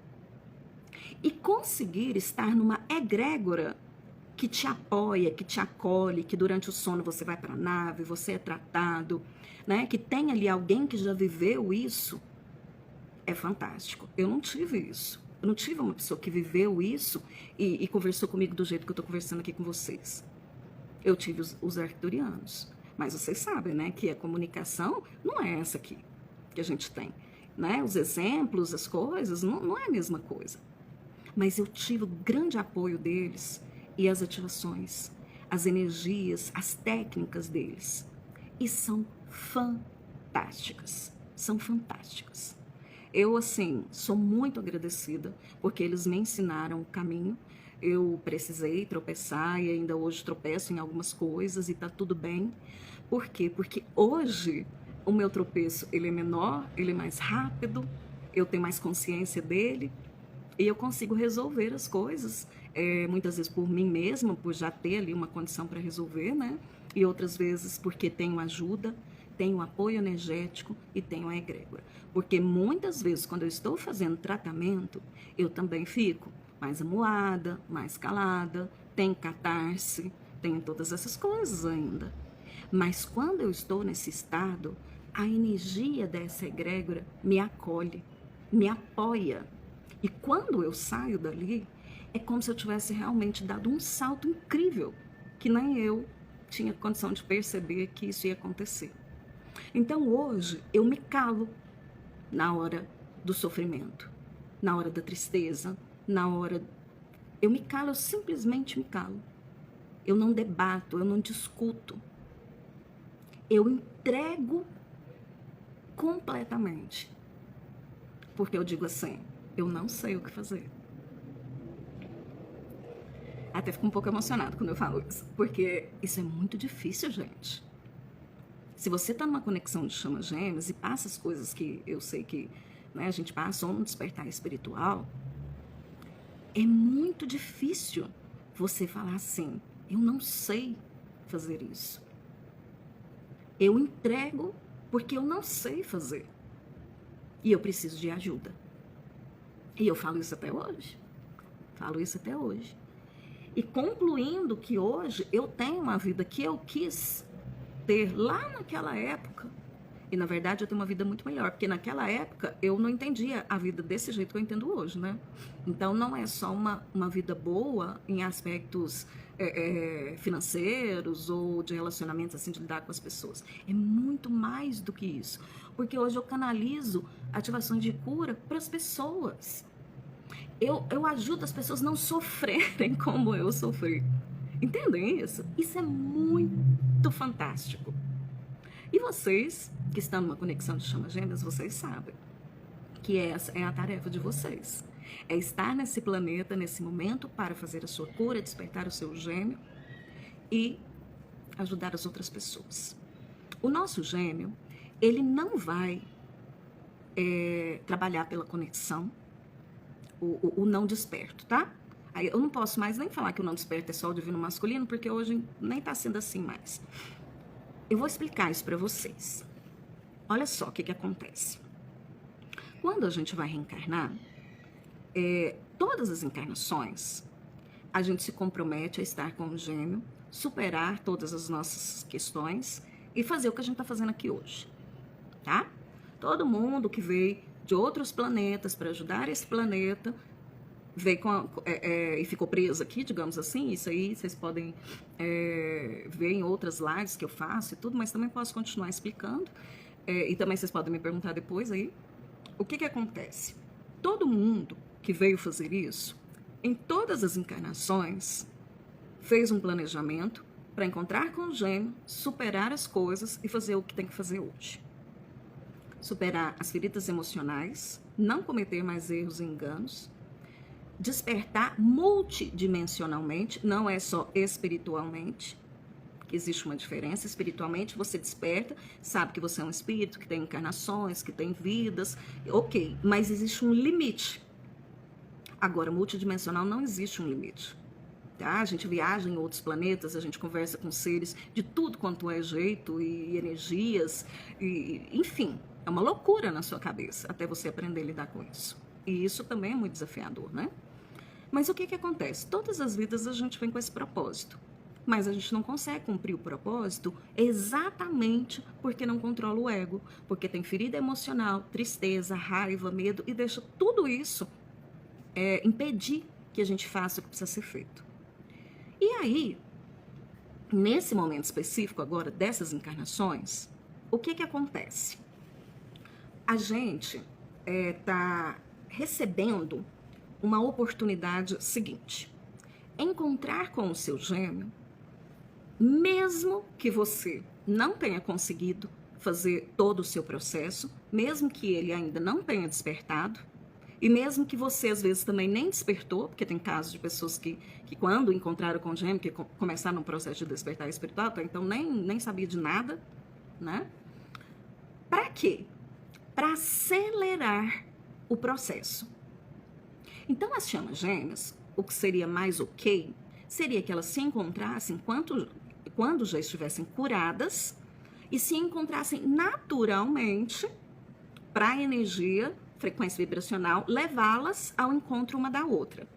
E conseguir estar numa egrégora que te apoia, que te acolhe, que durante o sono você vai para a nave, você é tratado, né? Que tem ali alguém que já viveu isso, é fantástico. Eu não tive isso. Eu não tive uma pessoa que viveu isso e conversou comigo do jeito que eu estou conversando aqui com vocês. Eu tive os arcturianos. Mas vocês sabem, né, que a comunicação não é essa aqui que a gente tem. Né? Os exemplos, as coisas, não é a mesma coisa. Mas eu tive o grande apoio deles e as ativações, as energias, as técnicas deles. E são fantásticas. São fantásticas. Eu, assim, sou muito agradecida porque eles me ensinaram o caminho. Eu precisei tropeçar e ainda hoje tropeço em algumas coisas e tá tudo bem. Por quê? Porque hoje o meu tropeço, ele é menor, ele é mais rápido, eu tenho mais consciência dele e eu consigo resolver as coisas, muitas vezes por mim mesma, por já ter ali uma condição para resolver, né? E outras vezes porque tenho ajuda, tenho apoio energético e tenho a egrégora. Porque muitas vezes, quando eu estou fazendo tratamento, eu também fico mais amuada, mais calada, tenho catarse, tenho todas essas coisas ainda. Mas quando eu estou nesse estado, a energia dessa egrégora me acolhe, me apoia. E quando eu saio dali, é como se eu tivesse realmente dado um salto incrível, que nem eu tinha condição de perceber que isso ia acontecer. Então hoje eu me calo na hora do sofrimento, na hora da tristeza, na hora... Eu me calo, eu simplesmente me calo. Eu não debato, eu não discuto. Eu entrego completamente. Porque eu digo assim, eu não sei o que fazer. Até fico um pouco emocionado quando eu falo isso, porque isso é muito difícil, gente. Se você está numa conexão de chama gêmeas e passa as coisas que eu sei que, né, a gente passa, ou no despertar espiritual, é muito difícil você falar assim, eu não sei fazer isso. Eu entrego porque eu não sei fazer. E eu preciso de ajuda. E eu falo isso até hoje. Falo isso até hoje. E concluindo que hoje eu tenho uma vida que eu quis ter lá naquela época. E na verdade eu tenho uma vida muito melhor, porque naquela época eu não entendia a vida desse jeito que eu entendo hoje, né? Então não é só uma vida boa em aspectos financeiros ou de relacionamentos, assim, de lidar com as pessoas. É muito mais do que isso. Porque hoje eu canalizo ativações de cura para as pessoas. Eu ajudo as pessoas a não sofrerem como eu sofri. Entendem isso? Isso é muito fantástico. E vocês, que estão numa conexão de chama gêmeas, vocês sabem que essa é a tarefa de vocês. É estar nesse planeta, nesse momento, para fazer a sua cura, despertar o seu gêmeo e ajudar as outras pessoas. O nosso gêmeo, ele não vai trabalhar pela conexão, o não desperto, tá? Aí eu não posso mais nem falar que o não desperto é só o divino masculino, porque hoje nem tá sendo assim mais. Eu vou explicar isso para vocês. Olha só o que acontece. Quando a gente vai reencarnar, todas as encarnações, a gente se compromete a estar com o gêmeo, superar todas as nossas questões e fazer o que a gente está fazendo aqui hoje, tá? Todo mundo que veio de outros planetas para ajudar esse planeta veio e ficou preso aqui, digamos assim. Isso aí vocês podem ver em outras lives que eu faço e tudo, mas também posso continuar explicando. E também vocês podem me perguntar depois aí. O que acontece? Todo mundo que veio fazer isso, em todas as encarnações, fez um planejamento para encontrar com o gêmeo, superar as coisas e fazer o que tem que fazer hoje. Superar as feridas emocionais, não cometer mais erros e enganos, despertar multidimensionalmente, não é só espiritualmente, que existe uma diferença. Espiritualmente você desperta, sabe que você é um espírito, que tem encarnações, que tem vidas, ok, mas existe um limite. Agora, multidimensional não existe um limite. Tá? A gente viaja em outros planetas, a gente conversa com seres de tudo quanto é jeito e energias, enfim, é uma loucura na sua cabeça até você aprender a lidar com isso. E isso também é muito desafiador, né? Mas o que acontece? Todas as vidas a gente vem com esse propósito, mas a gente não consegue cumprir o propósito exatamente porque não controla o ego, porque tem ferida emocional, tristeza, raiva, medo e deixa tudo isso impedir que a gente faça o que precisa ser feito. E aí, nesse momento específico agora dessas encarnações, o que acontece? A gente está recebendo uma oportunidade seguinte: encontrar com o seu gêmeo, mesmo que você não tenha conseguido fazer todo o seu processo, mesmo que ele ainda não tenha despertado, e mesmo que você, às vezes, também nem despertou, porque tem casos de pessoas que quando encontraram com o gêmeo, que começaram um processo de despertar espiritual, então nem sabia de nada, né? Para quê? Para acelerar o processo. Então, as chamas gêmeas, o que seria mais ok, seria que elas se encontrassem quando já estivessem curadas e se encontrassem naturalmente para a energia, frequência vibracional, levá-las ao encontro uma da outra.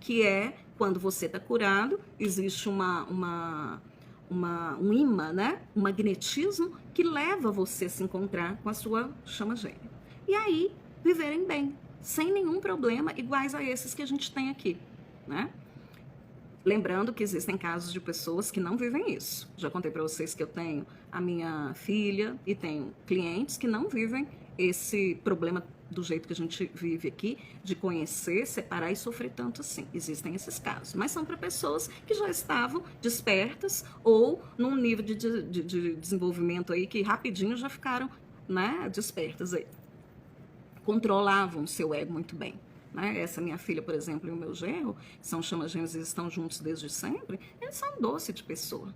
Que é quando você está curado, existe um imã, né? Um magnetismo que leva você a se encontrar com a sua chama gêmea. E aí, viverem bem, sem nenhum problema, iguais a esses que a gente tem aqui, né? Lembrando que existem casos de pessoas que não vivem isso. Já contei para vocês que eu tenho a minha filha e tenho clientes que não vivem esse problema do jeito que a gente vive aqui, de conhecer, separar e sofrer tanto assim. Existem esses casos, mas são para pessoas que já estavam despertas ou num nível de desenvolvimento aí que rapidinho já ficaram, né, despertas aí. Controlavam o seu ego muito bem. Né? Essa minha filha, por exemplo, e o meu genro, são chamas gêmeas e estão juntos desde sempre, eles são doce de pessoa,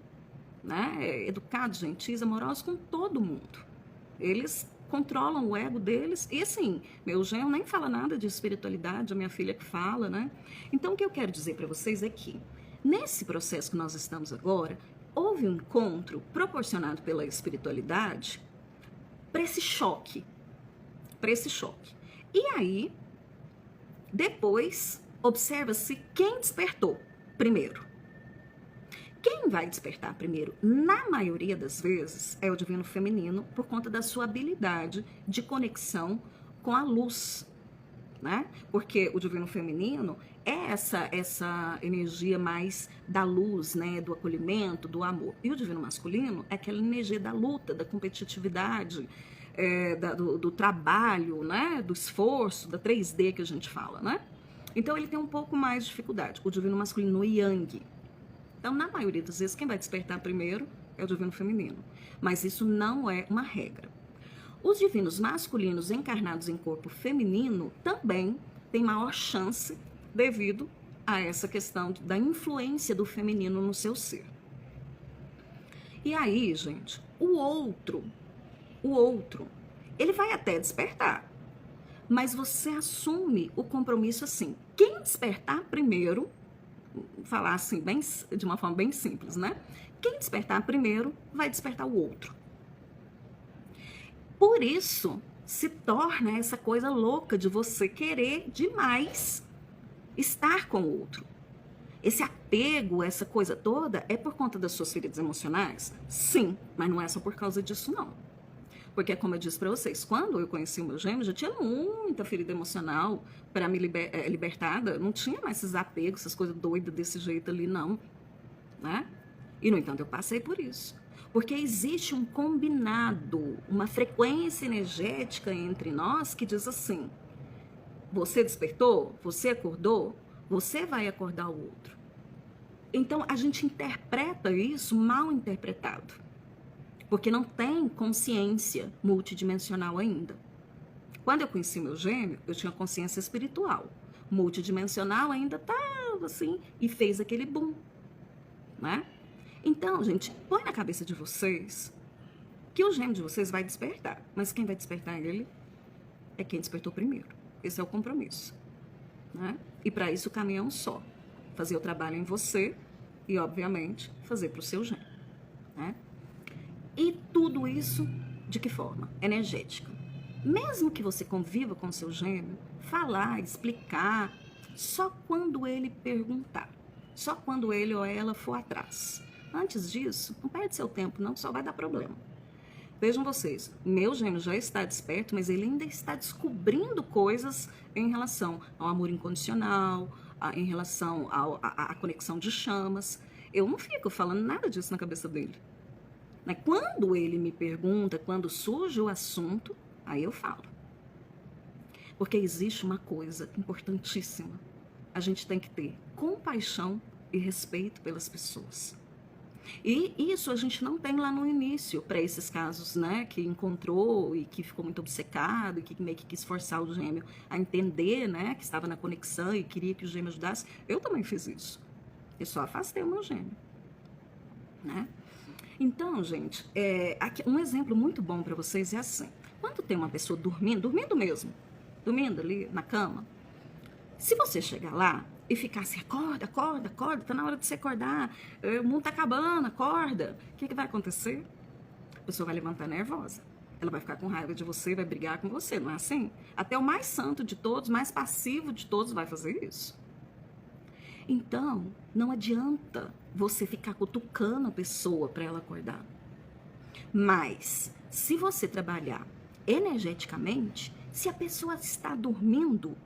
né? Educados, gentis, amorosos com todo mundo. Eles controlam o ego deles e assim, meu genro nem fala nada de espiritualidade, a minha filha que fala, né? Então o que eu quero dizer para vocês é que nesse processo que nós estamos agora, houve um encontro proporcionado pela espiritualidade para esse choque, E aí, depois, observa-se quem despertou primeiro. Quem vai despertar primeiro, na maioria das vezes, é o divino feminino, por conta da sua habilidade de conexão com a luz, né? Porque o divino feminino é essa energia mais da luz, né? Do acolhimento, do amor. E o divino masculino é aquela energia da luta, da competitividade, do trabalho, né? Do esforço, da 3D que a gente fala, né? Então ele tem um pouco mais de dificuldade. O divino masculino, o yang. Então, na maioria das vezes, quem vai despertar primeiro é o divino feminino. Mas isso não é uma regra. Os divinos masculinos encarnados em corpo feminino também tem maior chance devido a essa questão da influência do feminino no seu ser. E aí, gente, o outro, ele vai até despertar, mas você assume o compromisso assim, quem despertar primeiro, falar assim, bem, de uma forma bem simples, né? Quem despertar primeiro vai despertar o outro. Por isso, se torna essa coisa louca de você querer demais estar com o outro. Esse apego, essa coisa toda, é por conta das suas feridas emocionais? Sim, mas não é só por causa disso, não. Porque, como eu disse para vocês, quando eu conheci o meu gêmeo, já tinha muita ferida emocional para me libertada. Não tinha mais esses apegos, essas coisas doidas desse jeito ali, não. Né? E, no entanto, eu passei por isso. Porque existe um combinado, uma frequência energética entre nós que diz assim, você despertou, você acordou, você vai acordar o outro. Então, a gente interpreta isso mal interpretado. Porque não tem consciência multidimensional ainda. Quando eu conheci meu gêmeo, eu tinha consciência espiritual. Multidimensional ainda estava assim, e fez aquele boom. Né? Então, gente, põe na cabeça de vocês que o gêmeo de vocês vai despertar. Mas quem vai despertar ele é quem despertou primeiro. Esse é o compromisso. Né? E para isso o caminho é um só. Fazer o trabalho em você e, obviamente, fazer para o seu gêmeo. Né? E tudo isso de que forma? Energética. Mesmo que você conviva com o seu gêmeo, falar, explicar, só quando ele perguntar. Só quando ele ou ela for atrás. Antes disso, não perde seu tempo não, só vai dar problema. Vejam vocês, meu gêmeo já está desperto, mas ele ainda está descobrindo coisas em relação ao amor incondicional, em relação à conexão de chamas. Eu não fico falando nada disso na cabeça dele. Quando ele me pergunta, quando surge o assunto, aí eu falo. Porque existe uma coisa importantíssima. A gente tem que ter compaixão e respeito pelas pessoas. E isso a gente não tem lá no início, para esses casos, né, que encontrou e que ficou muito obcecado e que meio que quis forçar o gêmeo a entender, né, que estava na conexão e queria que o gêmeo ajudasse. Eu também fiz isso. Eu só afastei o meu gêmeo. Né? Então, gente, aqui, um exemplo muito bom para vocês é assim. Quando tem uma pessoa dormindo mesmo, dormindo ali na cama, se você chegar lá e ficar assim, acorda, tá na hora de você acordar, o mundo tá acabando, acorda, o que vai acontecer? A pessoa vai levantar nervosa, ela vai ficar com raiva de você, vai brigar com você, não é assim? Até o mais santo de todos, mais passivo de todos vai fazer isso. Então, não adianta você ficar cutucando a pessoa para ela acordar. Mas, se você trabalhar energeticamente, se a pessoa está dormindo,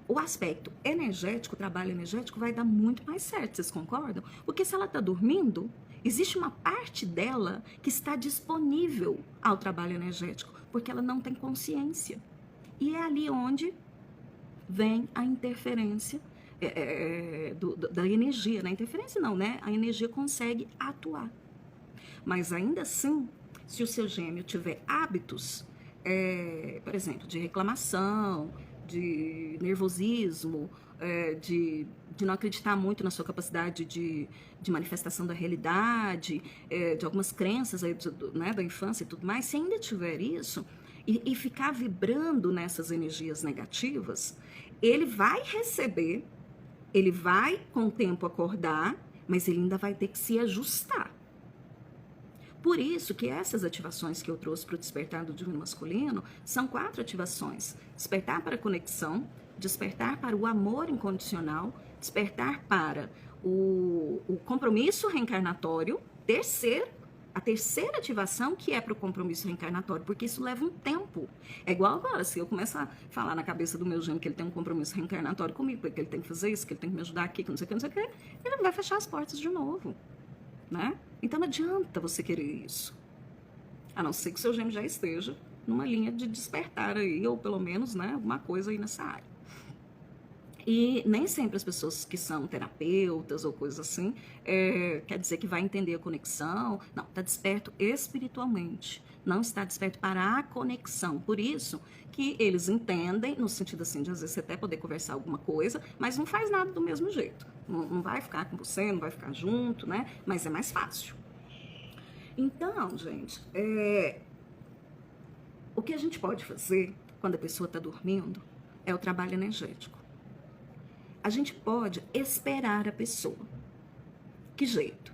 o aspecto energético, o trabalho energético vai dar muito mais certo, vocês concordam? Porque se ela está dormindo, existe uma parte dela que está disponível ao trabalho energético, porque ela não tem consciência. E é ali onde vem a interferência da energia. Na interferência não, né? A energia consegue atuar. Mas ainda assim, se o seu gêmeo tiver hábitos, por exemplo, de reclamação, de nervosismo, de não acreditar muito na sua capacidade de manifestação da realidade, de algumas crenças aí né, da infância e tudo mais, se ainda tiver isso, e ficar vibrando nessas energias negativas, ele vai receber, ele vai com o tempo acordar, mas ele ainda vai ter que se ajustar. Por isso que essas ativações que eu trouxe para o despertar do divino masculino são 4 ativações. Despertar para a conexão, despertar para o amor incondicional, despertar para o compromisso reencarnatório, a terceira ativação que é para o compromisso reencarnatório, porque isso leva um tempo. É igual agora, se eu começar a falar na cabeça do meu gêmeo que ele tem um compromisso reencarnatório comigo, que ele tem que fazer isso, que ele tem que me ajudar aqui, que não sei o que, ele vai fechar as portas de novo. Né? Então não adianta você querer isso, a não ser que o seu gêmeo já esteja numa linha de despertar aí, ou pelo menos, né, alguma coisa aí nessa área. E nem sempre as pessoas que são terapeutas ou coisas assim, quer dizer que vai entender a conexão. Não, está desperto espiritualmente, não está desperto para a conexão. Por isso que eles entendem, no sentido assim, de às vezes você até poder conversar alguma coisa, mas não faz nada do mesmo jeito. Não vai ficar com você, não vai ficar junto, né? Mas é mais fácil. Então, gente, o que a gente pode fazer quando a pessoa está dormindo é o trabalho energético. A gente pode esperar a pessoa. Que jeito?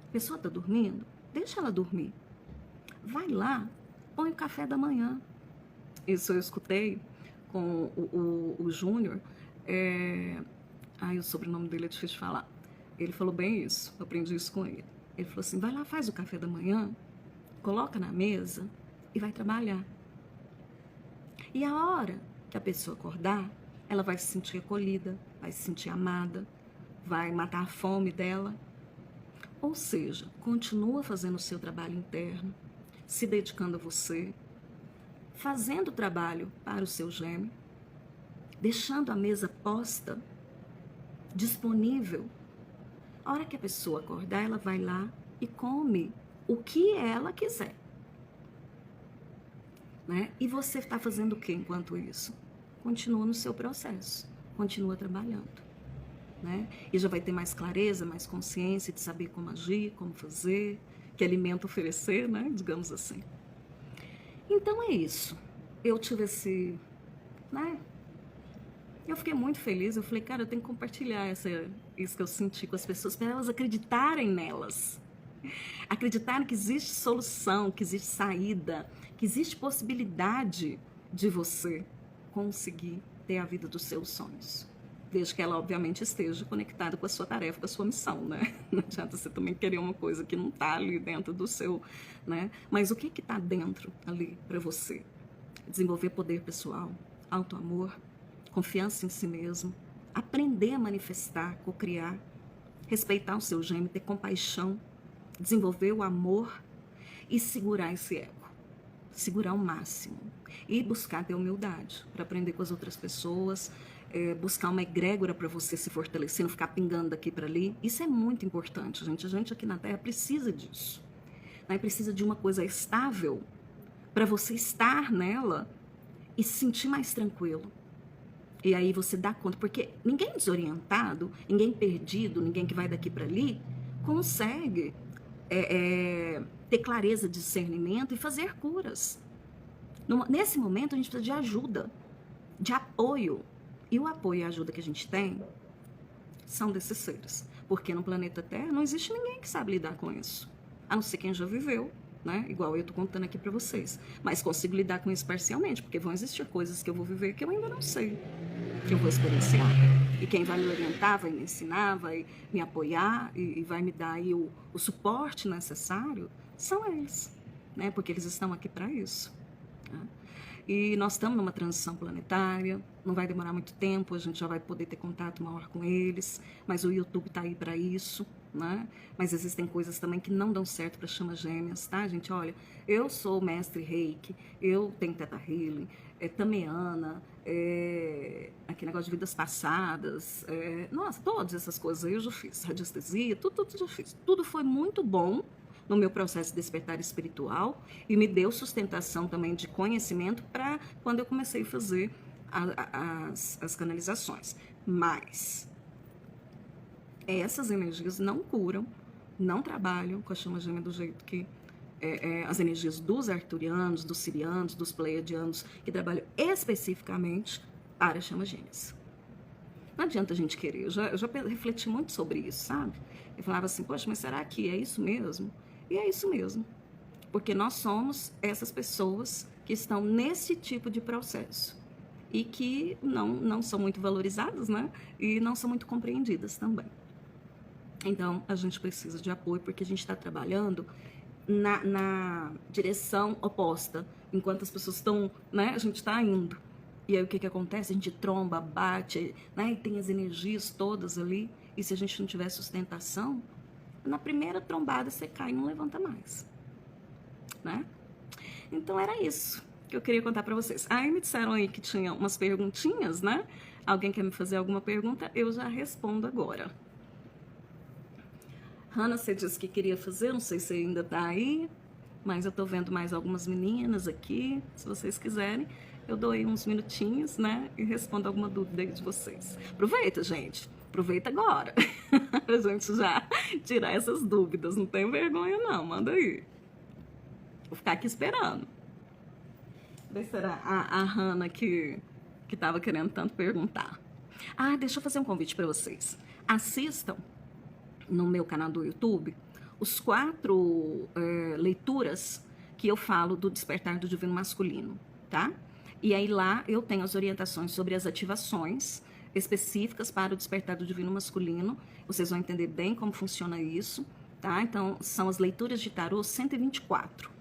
A pessoa está dormindo? Deixa ela dormir. Vai lá, põe o café da manhã. Isso eu escutei com o Júnior. O sobrenome dele é difícil de falar. Ele falou bem isso, eu aprendi isso com ele. Ele falou assim, vai lá, faz o café da manhã, coloca na mesa e vai trabalhar. E a hora que a pessoa acordar, ela vai se sentir acolhida, vai se sentir amada, vai matar a fome dela. Ou seja, continua fazendo o seu trabalho interno, se dedicando a você, fazendo o trabalho para o seu gêmeo, deixando a mesa posta, disponível. A hora que a pessoa acordar, ela vai lá e come o que ela quiser. Né? E você está fazendo o que enquanto isso? Continua no seu processo, continua trabalhando. Né? E já vai ter mais clareza, mais consciência de saber como agir, como fazer, que alimento oferecer, né? Digamos assim. Então é isso. Eu tive esse... Né? Eu fiquei muito feliz, eu falei, cara, eu tenho que compartilhar isso que eu senti com as pessoas, para elas acreditarem nelas. Acreditarem que existe solução, que existe saída, que existe possibilidade de você conseguir ter a vida dos seus sonhos. Desde que ela, obviamente, esteja conectada com a sua tarefa, com a sua missão, né? Não adianta você também querer uma coisa que não está ali dentro do seu, né? Mas o que está dentro ali para você? Desenvolver poder pessoal, autoamor, confiança em si mesmo, aprender a manifestar, cocriar, respeitar o seu gênio, ter compaixão, desenvolver o amor e segurar esse ego. Segurar ao máximo. E buscar ter humildade para aprender com as outras pessoas, buscar uma egrégora para você se fortalecer, não ficar pingando daqui para ali. Isso é muito importante, gente. A gente aqui na Terra precisa disso. Né? Precisa de uma coisa estável para você estar nela e se sentir mais tranquilo. E aí você dá conta, porque ninguém desorientado, ninguém perdido, ninguém que vai daqui para ali, consegue ter clareza de discernimento e fazer curas. Nesse momento a gente precisa de ajuda, de apoio. E o apoio e a ajuda que a gente tem são desses seres. Porque no planeta Terra não existe ninguém que sabe lidar com isso. A não ser quem já viveu, né? Igual eu tô contando aqui para vocês. Mas consigo lidar com isso parcialmente, porque vão existir coisas que eu vou viver que eu ainda não sei, que eu vou experienciar. E quem vai me orientar, vai me ensinar, vai me apoiar e vai me dar aí o suporte necessário são eles, né? Porque eles estão aqui para isso. Né? E nós estamos numa transição planetária, não vai demorar muito tempo, a gente já vai poder ter contato maior com eles, mas o YouTube está aí para isso, né? Mas existem coisas também que não dão certo para chamas gêmeas, tá, gente? Olha, eu sou mestre Reiki, eu tenho Theta Healing, Tameana, aquele negócio de vidas passadas, nossa, todas essas coisas aí eu já fiz, radiestesia, tudo já fiz. Tudo foi muito bom no meu processo de despertar espiritual e me deu sustentação também de conhecimento para quando eu comecei a fazer as canalizações. Mas essas energias não curam, não trabalham com a chama gêmea do jeito que as energias dos arturianos, dos sirianos, dos pleiadianos, que trabalham especificamente para chamas gêmeas. Não adianta a gente querer, eu já refleti muito sobre isso, sabe? Eu falava assim, poxa, mas será que é isso mesmo? E é isso mesmo, porque nós somos essas pessoas que estão nesse tipo de processo e que não são muito valorizadas, né? E não são muito compreendidas também. Então, a gente precisa de apoio porque a gente está trabalhando na direção oposta, enquanto as pessoas estão, né? A gente está indo. E aí o que acontece? A gente tromba, bate, né? E tem as energias todas ali. E se a gente não tiver sustentação, na primeira trombada você cai e não levanta mais, né? Então era isso que que eu queria contar para vocês. Aí me disseram aí que tinha umas perguntinhas, né? Alguém quer me fazer alguma pergunta? Eu já respondo agora. Hanna, você disse que queria fazer, não sei se ainda tá aí, mas eu tô vendo mais algumas meninas aqui. Se vocês quiserem, eu dou aí uns minutinhos, né? E respondo alguma dúvida aí de vocês. Aproveita, gente. Aproveita agora. Pra gente já tirar essas dúvidas. Não tem vergonha, não. Manda aí. Vou ficar aqui esperando. Ver se era a Hanna que tava querendo tanto perguntar. Ah, deixa eu fazer um convite para vocês. Assistam no meu canal do YouTube os 4 leituras que eu falo do Despertar do Divino Masculino, tá? E aí lá eu tenho as orientações sobre as ativações específicas para o Despertar do Divino Masculino. Vocês vão entender bem como funciona isso, tá? Então, são as leituras de tarô 124.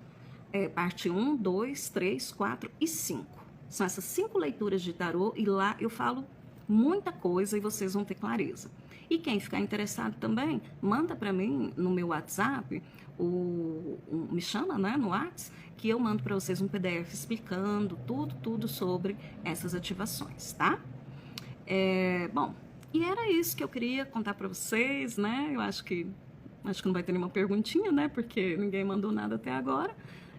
Parte 1, 2, 3, 4 e 5. São essas 5 leituras de tarô e lá eu falo muita coisa e vocês vão ter clareza. E quem ficar interessado também, manda para mim no meu WhatsApp, me chama, né, no WhatsApp, que eu mando para vocês um PDF explicando tudo sobre essas ativações, tá? Bom, e era isso que eu queria contar para vocês, né? Eu acho que não vai ter nenhuma perguntinha, né? Porque ninguém mandou nada até agora.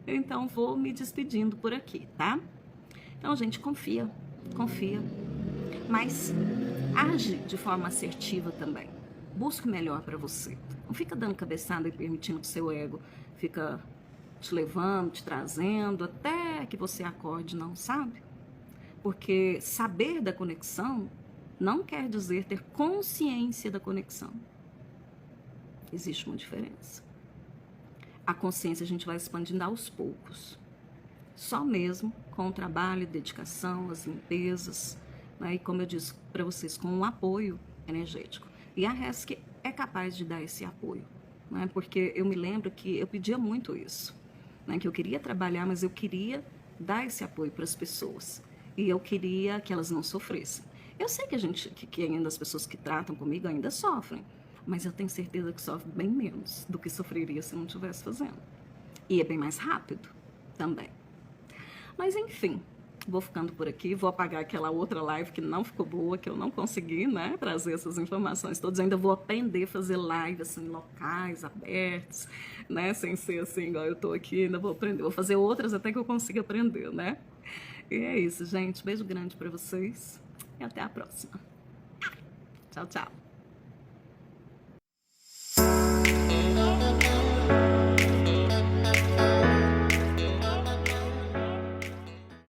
Então, vou me despedindo por aqui, tá? Então, gente, confia. Mas age de forma assertiva também. Busque o melhor para você. Não fica dando cabeçada e permitindo que seu ego fica te levando, te trazendo, até que você acorde, não, sabe? Porque saber da conexão não quer dizer ter consciência da conexão. Existe uma diferença. A consciência a gente vai expandindo aos poucos. Só mesmo com o trabalho, dedicação, as limpezas, né? E como eu disse para vocês, com um apoio energético. E a RESC é capaz de dar esse apoio, né? Porque eu me lembro que eu pedia muito isso, né? Que eu queria trabalhar, mas eu queria dar esse apoio para as pessoas. E eu queria que elas não sofressem. Eu sei que ainda as pessoas que tratam comigo ainda sofrem, mas eu tenho certeza que sofre bem menos do que sofreria se não estivesse fazendo. E é bem mais rápido também. Mas enfim, vou ficando por aqui, vou apagar aquela outra live que não ficou boa, que eu não consegui, né, trazer essas informações todas. Ainda vou aprender a fazer live assim, em locais abertos, né, sem ser assim, igual eu tô aqui, ainda vou aprender. Vou fazer outras até que eu consiga aprender, né? E é isso, gente. Beijo grande para vocês e até a próxima. Tchau, tchau.